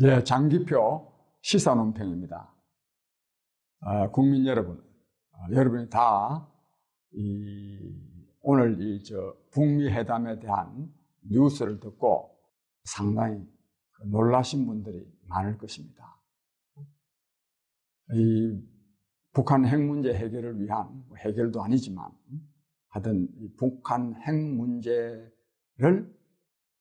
예, 장기표 시사논평입니다. 국민 여러분, 여러분이 다 오늘 북미 회담에 대한 뉴스를 듣고 상당히 놀라신 분들이 많을 것입니다. 북한 핵 문제 해결을 위한 해결도 아니지만 하여튼 북한 핵 문제를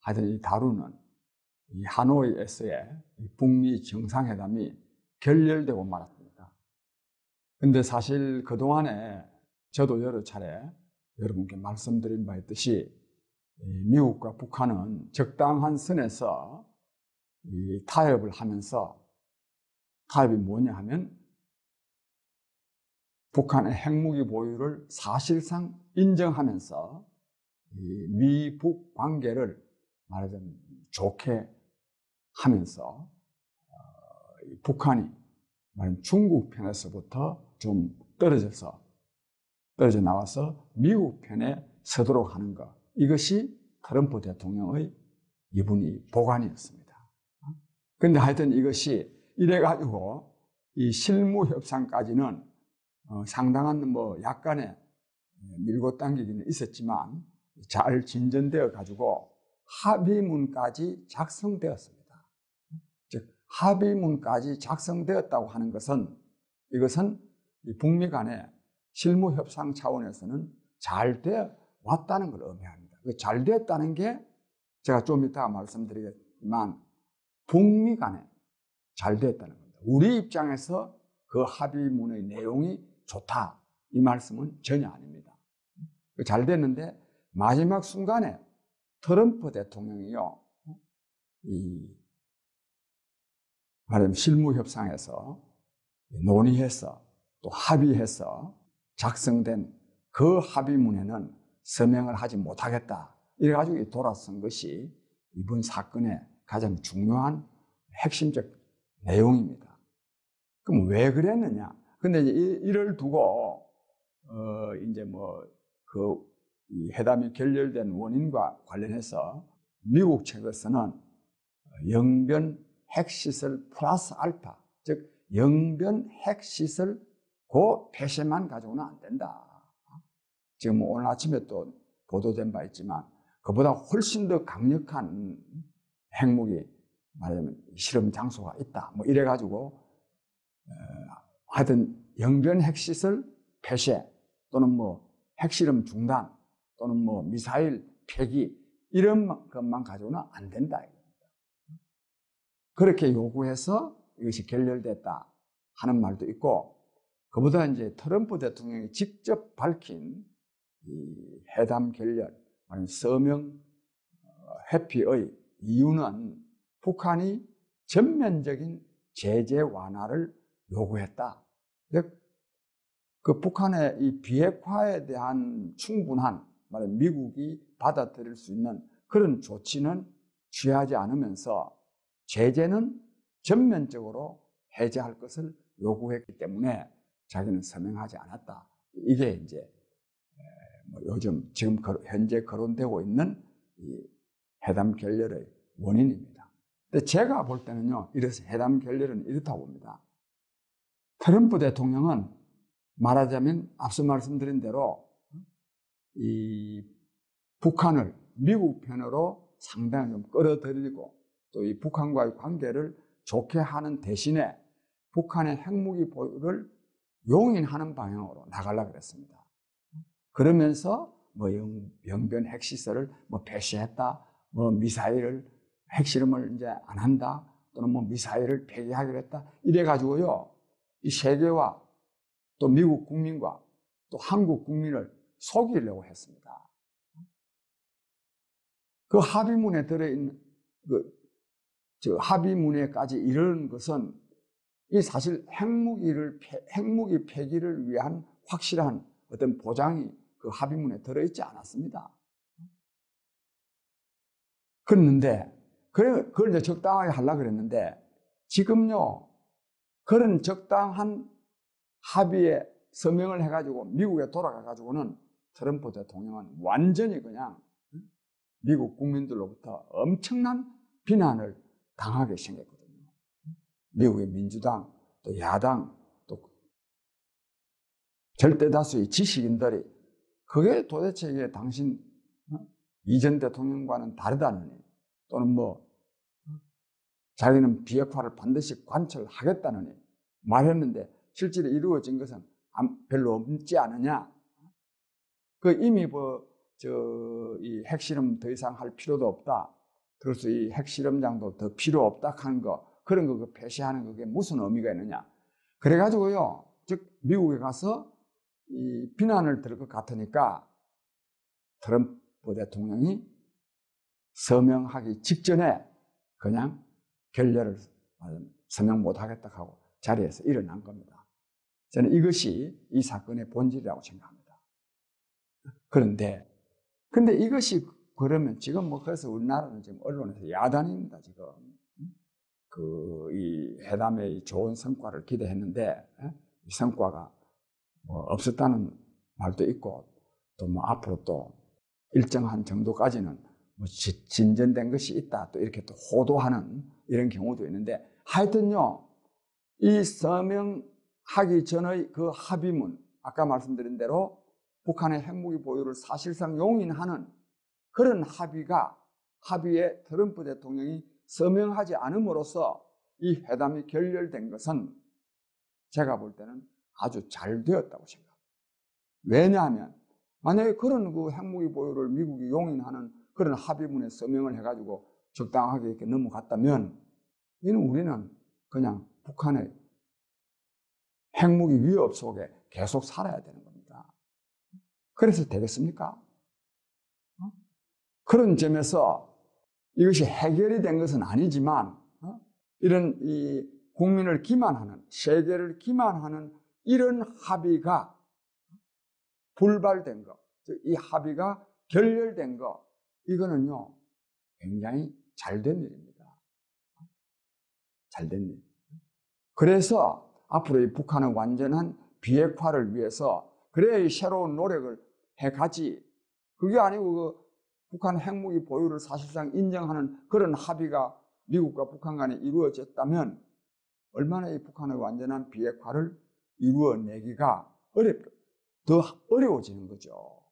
하여튼 다루는 이 하노이에서의 북미 정상회담이 결렬되고 말았습니다. 근데 사실 그동안에 저도 여러 차례 여러분께 말씀드린 바 있듯이 미국과 북한은 적당한 선에서 타협을 하면서, 타협이 뭐냐 하면 북한의 핵무기 보유를 사실상 인정하면서 미북 관계를 말하자면 좋게 하면서 북한이 중국 편에서부터 좀 떨어져 나와서 미국 편에 서도록 하는 것, 이것이 트럼프 대통령의 이분이 보관이었습니다. 그런데 하여튼 이것이 이래가지고 이 실무 협상까지는 상당한 약간의 밀고 당기기는 있었지만 잘 진전되어 가지고 합의문까지 작성되었습니다. 즉 합의문까지 작성되었다고 하는 것은, 이것은 북미 간의 실무 협상 차원에서는 잘 되어 왔다는 걸 의미합니다. 잘 되었다는 게 제가 좀 이따가 말씀드리겠지만 북미 간에 잘 되었다는 겁니다. 우리 입장에서 그 합의문의 내용이 좋다, 이 말씀은 전혀 아닙니다. 잘 됐는데 마지막 순간에 트럼프 대통령이요, 말하자면 실무 협상에서 논의해서 또 합의해서 작성된 그 합의문에는 서명을 하지 못하겠다, 이래가지고 돌아선 것이 이번 사건의 가장 중요한 핵심적 내용입니다. 그럼 왜 그랬느냐? 근데 이를 두고 이 회담이 결렬된 원인과 관련해서 미국 측에서는 영변 핵시설 플러스 알파, 즉 영변 핵시설 그 폐쇄만 가지고는 안 된다. 지금 오늘 아침에 또 보도된 바 있지만 그보다 훨씬 더 강력한 핵무기, 말하자면 실험 장소가 있다, 이래가지고 하여튼 영변 핵시설 폐쇄 또는 핵실험 중단 또는 미사일 폐기, 이런 것만 가지고는 안 된다. 그렇게 요구해서 이것이 결렬됐다 하는 말도 있고, 그보다 이제 트럼프 대통령이 직접 밝힌 이 회담 결렬, 서명 회피의 이유는 북한이 전면적인 제재 완화를 요구했다. 즉, 그 북한의 이 비핵화에 대한 충분한, 미국이 받아들일 수 있는 그런 조치는 취하지 않으면서 제재는 전면적으로 해제할 것을 요구했기 때문에 자기는 서명하지 않았다. 이게 이제 지금 현재 거론되고 있는 이 회담 결렬의 원인입니다. 근데 제가 볼 때는요, 이래서 회담 결렬은 이렇다고 봅니다. 트럼프 대통령은 말하자면 앞서 말씀드린 대로 이 북한을 미국 편으로 상당히 좀 끌어들이고 또 이 북한과의 관계를 좋게 하는 대신에 북한의 핵무기 보유를 용인하는 방향으로 나가려고 그랬습니다. 그러면서 영변 핵시설을 폐쇄했다, 미사일을, 핵실험을 이제 안 한다, 또는 미사일을 폐기하기로 했다, 이래가지고요, 이 세계와 또 미국 국민과 또 한국 국민을 속이려고 했습니다. 그 합의문에 들어있는 합의문에까지 이르는 것은 이 사실 핵무기 폐기를 위한 확실한 어떤 보장이 그 합의문에 들어있지 않았습니다. 그랬는데 그걸 이제 적당하게 하려고 그랬는데, 지금요 그런 적당한 합의에 서명을 해가지고 미국에 돌아가가지고는 트럼프 대통령은 완전히 그냥 미국 국민들로부터 엄청난 비난을 당하게 생겼거든요. 미국의 민주당, 또 야당, 또 절대 다수의 지식인들이 그게 도대체 이게 당신 이전 대통령과는 다르다느니, 또는 뭐 자기는 비핵화를 반드시 관철하겠다느니 말했는데 실제로 이루어진 것은 별로 없지 않느냐. 그 이미 이 핵실험 더 이상 할 필요도 없다. 그래서 이 핵실험장도 더 필요 없다 하는 거, 그런 거 폐쇄하는 그게 무슨 의미가 있느냐. 그래가지고요, 즉 미국에 가서 이 비난을 들을 것 같으니까 트럼프 대통령이 서명하기 직전에 그냥 결렬을 서명 못하겠다 하고 자리에서 일어난 겁니다. 저는 이것이 이 사건의 본질이라고 생각합니다. 근데 이것이 그러면 지금 뭐 그래서 우리나라는 지금 언론에서 야단입니다. 지금 이 회담의 좋은 성과를 기대했는데 이 성과가 뭐 없었다는 말도 있고, 또 뭐 앞으로 또 일정한 정도까지는 뭐 진전된 것이 있다, 또 이렇게 또 호도하는 이런 경우도 있는데, 하여튼요, 이 서명하기 전의 그 합의문, 아까 말씀드린 대로 북한의 핵무기 보유를 사실상 용인하는 그런 합의에 트럼프 대통령이 서명하지 않음으로써 이 회담이 결렬된 것은 제가 볼 때는 아주 잘 되었다고 생각합니다. 왜냐하면 만약에 그런 그 핵무기 보유를 미국이 용인하는 그런 합의문에 서명을 해가지고 적당하게 이렇게 넘어갔다면 우리는 그냥 북한의 핵무기 위협 속에 계속 살아야 되는 겁니다. 그래서 되겠습니까? 그런 점에서 이것이 해결이 된 것은 아니지만 이런 이 국민을 기만하는, 세계를 기만하는 이런 합의가 불발된 것, 이 합의가 결렬된 것, 이거는요 굉장히 잘된 일입니다. 잘된 일. 그래서 앞으로 이 북한의 완전한 비핵화를 위해서 그래야 이 새로운 노력을 해가지, 그게 아니고 그 북한 핵무기 보유를 사실상 인정하는 그런 합의가 미국과 북한 간에 이루어졌다면 얼마나 이 북한의 완전한 비핵화를 이루어내기가 더 어려워지는 거죠.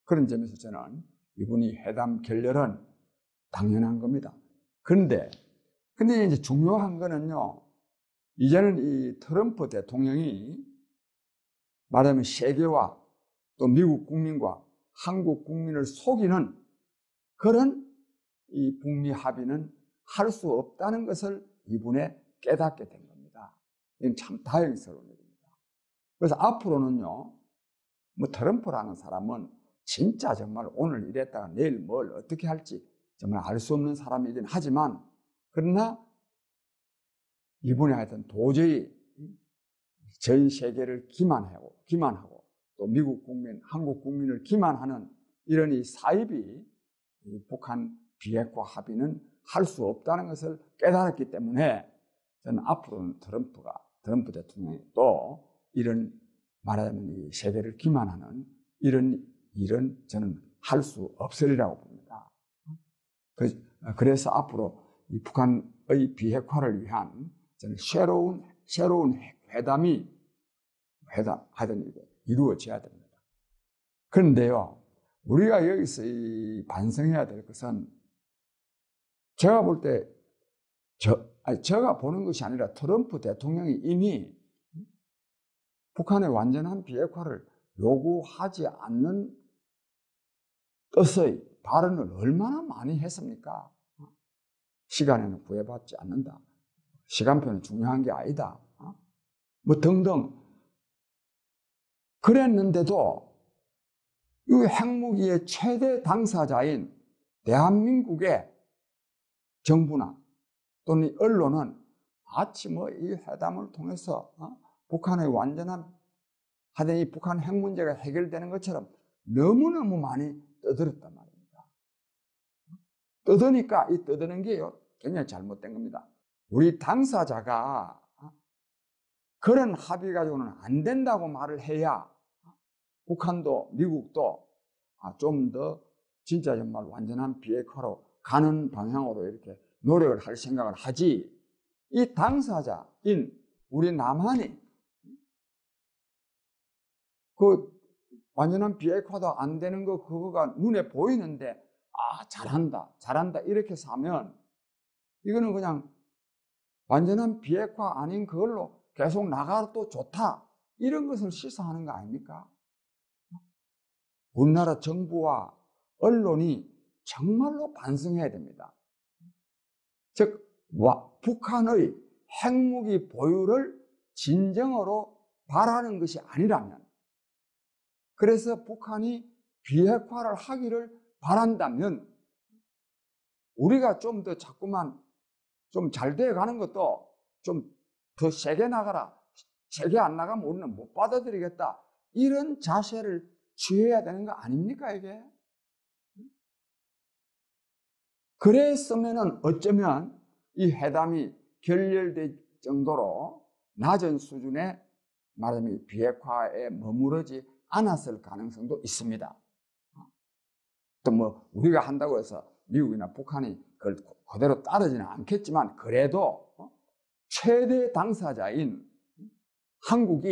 그런 점에서 저는 이분이 회담 결렬은 당연한 겁니다. 근데 이제 중요한 거는요, 이제는 이 트럼프 대통령이 말하자면 세계와 또 미국 국민과 한국 국민을 속이는 그런 이 북미 합의는 할 수 없다는 것을 이분에 깨닫게 된 겁니다. 이건 참 다행스러운 일입니다. 그래서 앞으로는요, 뭐 트럼프라는 사람은 진짜 정말 오늘 이랬다가 내일 뭘 어떻게 할지 정말 알 수 없는 사람이긴 하지만, 그러나 이분이 하여튼 도저히 전 세계를 기만하고 또 미국 국민, 한국 국민을 기만하는 이런 이 사입이 이 북한 비핵화 합의는 할 수 없다는 것을 깨달았기 때문에 저는 앞으로는 트럼프 대통령이 또 이런 말하자면 이 세계를 기만하는 이런 일은 저는 할 수 없으리라고 봅니다. 그래서 앞으로 이 북한의 비핵화를 위한 저는 새로운 하여튼 이루어져야 됩니다. 그런데요, 우리가 여기서 반성해야 될 것은, 제가 볼 때, 제가 보는 것이 아니라 트럼프 대통령이 이미 북한의 완전한 비핵화를 요구하지 않는 뜻의 발언을 얼마나 많이 했습니까? 시간에는 구애받지 않는다. 시간표는 중요한 게 아니다. 뭐 등등. 그랬는데도 이 핵무기의 최대 당사자인 대한민국의 정부나 또는 언론은 마치 뭐 이 회담을 통해서 북한의 완전한 이 북한 핵 문제가 해결되는 것처럼 너무너무 많이 떠들었단 말입니다. 떠드니까 이 떠드는 게요 굉장히 잘못된 겁니다. 우리 당사자가 그런 합의 가지고는 안 된다고 말을 해야 북한도 미국도 좀 더 진짜 정말 완전한 비핵화로 가는 방향으로 이렇게 노력을 할 생각을 하지, 이 당사자인 우리 남한이 그 완전한 비핵화도 안 되는 거 그거가 눈에 보이는데 잘한다 이렇게 사면 이거는 그냥 완전한 비핵화 아닌 그걸로 계속 나가도 좋다 이런 것을 시사하는 거 아닙니까? 우리나라 정부와 언론이 정말로 반성해야 됩니다. 즉 북한의 핵무기 보유를 진정으로 바라는 것이 아니라면, 그래서 북한이 비핵화를 하기를 바란다면 우리가 좀 더 자꾸만 좀 잘 돼가는 것도 좀 더 세게 나가라, 세게 안 나가면 우리는 못 받아들이겠다, 이런 자세를 취해야 되는 거 아닙니까 이게? 그랬으면은 어쩌면 이 회담이 결렬될 정도로 낮은 수준의 말하자면 비핵화에 머무르지 않았을 가능성도 있습니다. 또 뭐 우리가 한다고 해서 미국이나 북한이 그걸 그대로 따르지는 않겠지만, 그래도 최대 당사자인 한국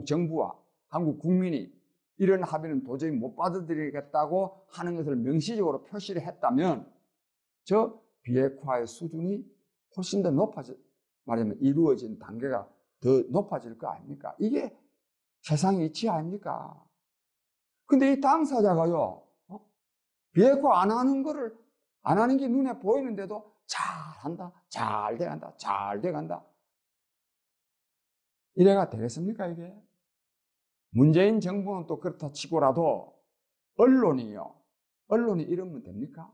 정부와 한국 국민이 이런 합의는 도저히 못 받아들이겠다고 하는 것을 명시적으로 표시를 했다면 저 비핵화의 수준이 훨씬 더 말하자면 이루어진 단계가 더 높아질 거 아닙니까? 이게 세상 이치 아닙니까? 근데 이 당사자가요, 비핵화 안 하는 게 눈에 보이는데도 잘한다, 잘 돼간다, 잘 돼간다. 이래가 되겠습니까, 이게? 문재인 정부는 또 그렇다 치고라도 언론이 이러면 됩니까?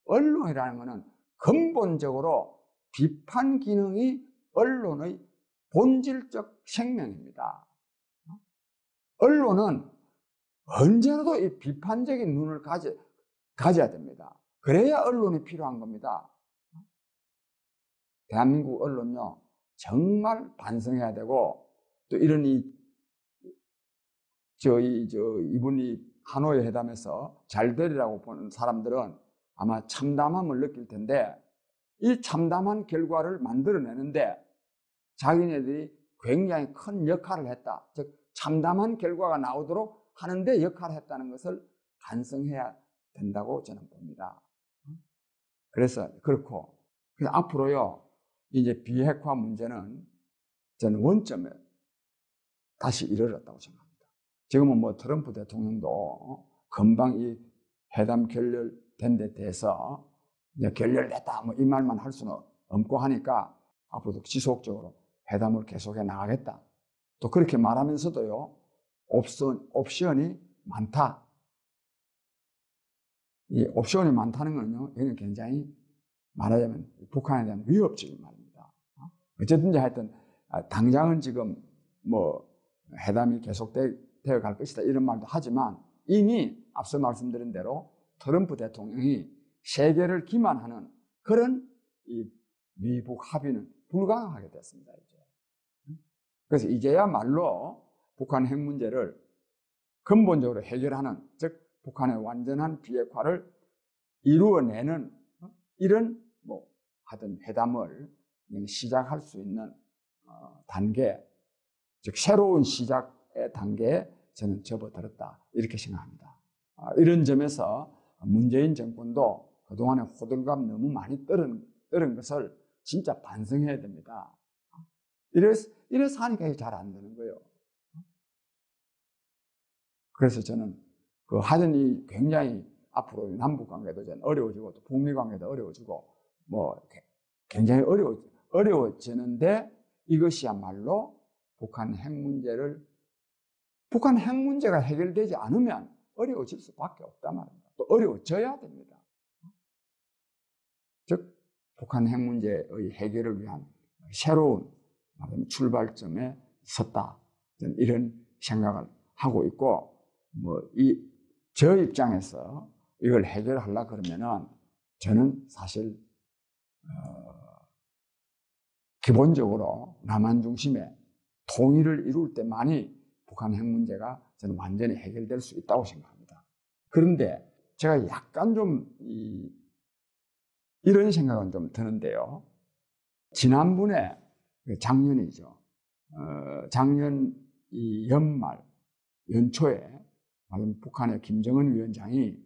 언론이라는 것은 근본적으로 비판 기능이 언론의 본질적 생명입니다. 언론은 언제라도 이 비판적인 눈을 가져야 됩니다. 그래야 언론이 필요한 겁니다. 대한민국 언론요, 정말 반성해야 되고, 또 이런 이분이 하노이 회담에서 잘 되리라고 보는 사람들은 아마 참담함을 느낄 텐데, 이 참담한 결과를 만들어내는데 자기네들이 굉장히 큰 역할을 했다, 즉 참담한 결과가 나오도록 하는데 역할을 했다는 것을 반성해야 된다고 저는 봅니다. 그래서 그렇고, 앞으로요 이제 비핵화 문제는 저는 원점에 다시 이르렀다고 생각합니다. 지금은 뭐 트럼프 대통령도 금방 이 회담 결렬된 데 대해서 이제 결렬됐다 뭐 이 말만 할 수는 없고 하니까 앞으로도 지속적으로 회담을 계속해 나가겠다, 또 그렇게 말하면서도요 옵션이 많다. 이 옵션이 많다는 건요, 이건 굉장히 말하자면 북한에 대한 위협적인 말입니다. 어쨌든지 하여튼 당장은 지금 뭐 회담이 계속되어 갈 것이다 이런 말도 하지만, 이미 앞서 말씀드린 대로 트럼프 대통령이 세계를 기만하는 그런 이 미북 합의는 불가능하게 됐습니다. 이제. 그래서 이제야말로 북한 핵 문제를 근본적으로 해결하는, 즉 북한의 완전한 비핵화를 이루어내는 이런 뭐 하여튼 회담을 시작할 수 있는 단계, 즉 새로운 시작의 단계에 저는 접어들었다 이렇게 생각합니다. 이런 점에서 문재인 정권도 그동안에 호들갑 너무 많이 떨은 것을 진짜 반성해야 됩니다. 이래서 하니까 잘 안 되는 거예요. 그래서 저는 하여튼 굉장히 앞으로 남북 관계도 어려워지고 또 북미 관계도 어려워지고 뭐 굉장히 어려워지는데, 이것이야말로 북한 핵 문제가 해결되지 않으면 어려워질 수밖에 없단 말입니다. 또 어려워져야 됩니다. 즉 북한 핵 문제의 해결을 위한 새로운 출발점에 섰다, 저는 이런 생각을 하고 있고, 저 입장에서 이걸 해결하려고 그러면은 저는 사실 기본적으로 남한 중심의 통일을 이룰 때만이 북한 핵 문제가 저는 완전히 해결될 수 있다고 생각합니다. 그런데 제가 약간 좀 이런 생각은 좀 드는데요. 지난번에 작년이죠. 작년 이 연말 연초에 북한의 김정은 위원장이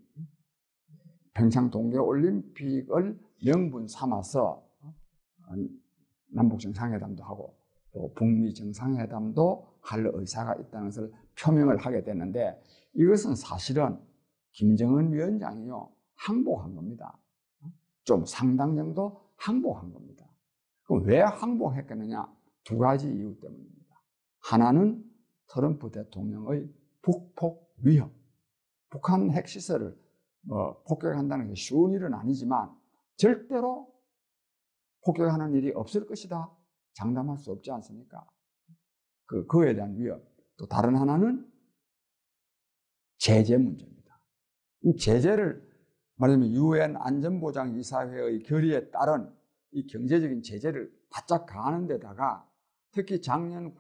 평창 동계올림픽을 명분 삼아서 남북정상회담도 하고 또 북미 정상회담도 할 의사가 있다는 것을 표명을 하게 됐는데, 이것은 사실은 김정은 위원장이요 항복한 겁니다. 좀 상당 정도 항복한 겁니다. 그럼 왜 항복했겠느냐? 두 가지 이유 때문입니다. 하나는 트럼프 대통령의 북폭 위협. 북한 핵시설을 폭격한다는 게 쉬운 일은 아니지만 절대로 폭격하는 일이 없을 것이다 장담할 수 없지 않습니까? 그에 대한 위협. 또 다른 하나는 제재 문제입니다. 이 제재를 말하자면 유엔 안전보장이사회의 결의에 따른 이 경제적인 제재를 바짝 가하는 데다가 특히 재작년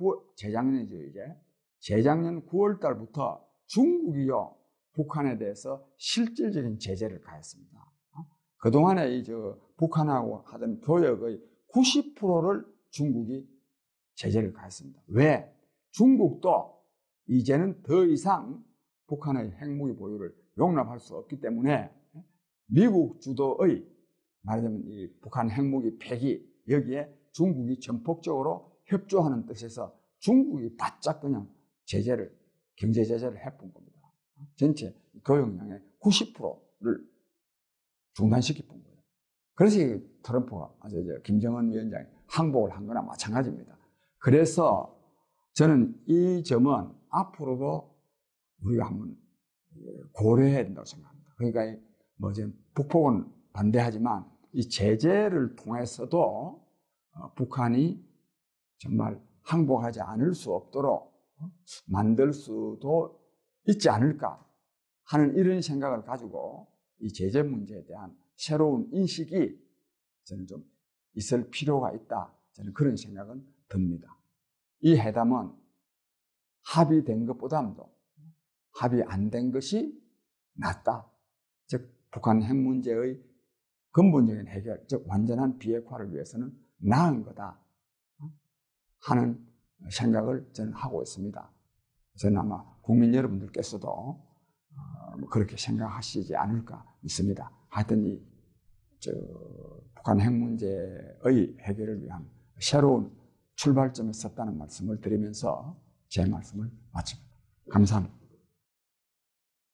9월 달부터 중국이요 북한에 대해서 실질적인 제재를 가했습니다. 그동안에 북한하고 하던 교역의 90%를 중국이 제재를 가했습니다. 왜? 중국도 이제는 더 이상 북한의 핵무기 보유를 용납할 수 없기 때문에 미국 주도의 말하자면 이 북한 핵무기 폐기, 여기에 중국이 전폭적으로 협조하는 뜻에서 중국이 바짝 그냥 경제 제재를 해본 겁니다. 전체 교역량의 90%를 중단시켜 본 거예요. 그래서 트럼프가 김정은 위원장이 항복을 한 거나 마찬가지입니다. 그래서 저는 이 점은 앞으로도 우리가 한번 고려해야 된다고 생각합니다. 그러니까 북폭은 반대하지만 이 제재를 통해서도 북한이 정말 항복하지 않을 수 없도록 만들 수도 있지 않을까 하는 이런 생각을 가지고 이 제재 문제에 대한 새로운 인식이 저는 좀 있을 필요가 있다. 저는 그런 생각은 듭니다. 이 회담은 합의된 것보다도 합의 안 된 것이 낫다. 즉 북한 핵 문제의 근본적인 해결, 즉 완전한 비핵화를 위해서는 나은 거다 하는 생각을 저는 하고 있습니다. 저는 아마 국민 여러분들께서도 그렇게 생각하시지 않을까 믿습니다. 하여튼 북한 핵 문제의 해결을 위한 새로운 출발점에 섰다는 말씀을 드리면서 제 말씀을 마칩니다. 감사합니다.